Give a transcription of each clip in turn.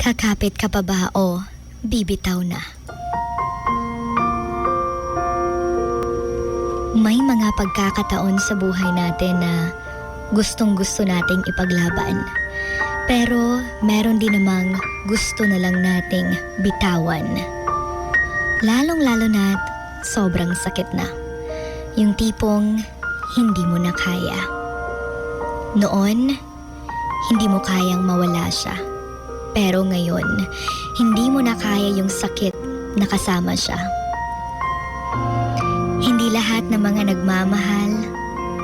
Kakapit ka pa ba o bibitaw na? May mga pagkakataon sa buhay natin na gustong-gusto nating ipaglaban. Pero meron din namang gusto na lang nating bitawan. Lalong-lalo na't sobrang sakit na. Yung tipong hindi mo na kaya. Noon, hindi mo kayang mawala siya. Pero ngayon, hindi mo na kaya yung sakit na kasama siya. Hindi lahat ng mga nagmamahal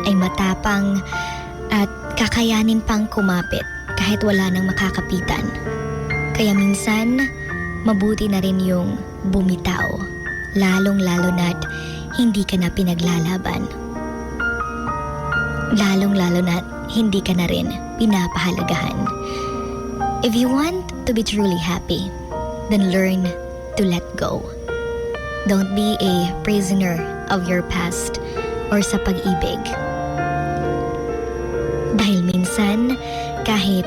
ay matapang at kakayanin pang kumapit kahit wala nang makakapitan. Kaya minsan, mabuti na rin yung bumitaw, lalong-lalo na't hindi ka na pinaglalaban. Lalong-lalo na't hindi ka na rin pinapahalagahan. If you want to be truly happy, then learn to let go. Don't be a prisoner of your past or sa pag-ibig. Dahil minsan, kahit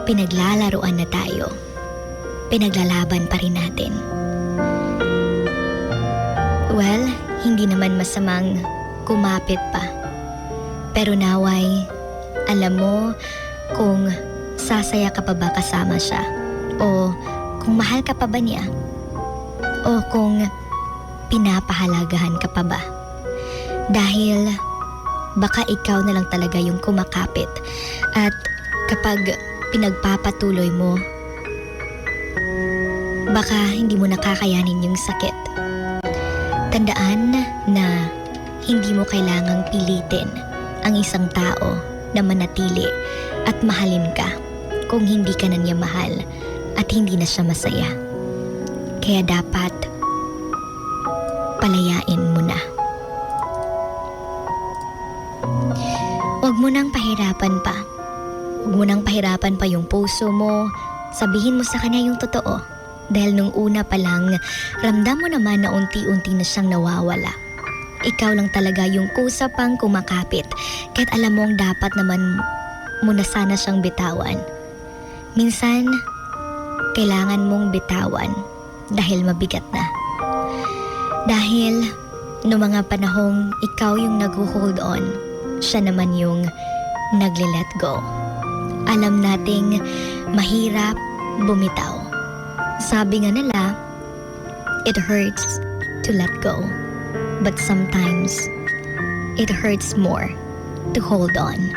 pinaglalaruan na tayo, pinaglalaban pa rin natin. Well, hindi naman masamang kumapit pa. Pero naway, alam mo kung sasaya ka pa ba kasama siya? O kung mahal ka pa ba niya? O kung pinapahalagahan ka pa ba? Dahil baka ikaw na lang talaga yung kumakapit at kapag pinagpapatuloy mo, baka hindi mo nakakayanin yung sakit. Tandaan na hindi mo kailangang pilitin ang isang tao na manatili at mahalin ka kung hindi ka na niya mahal at hindi na siya masaya. Kaya dapat palayain mo na. Huwag mo nang pahirapan pa. Huwag mo nang pahirapan pa yung puso mo. Sabihin mo sa kanya yung totoo. Dahil nung una pa lang, ramdam mo naman na unti-unti na siyang nawawala. Ikaw lang talaga yung kusa pang kumakapit. Kahit alam mong dapat naman mo na sana siyang bitawan. Minsan, kailangan mong bitawan dahil mabigat na. Dahil noong mga panahong ikaw yung nag-hold on, siya naman yung nagle-let go. Alam nating mahirap bumitaw. Sabi nga nila, it hurts to let go. But sometimes, it hurts more to hold on.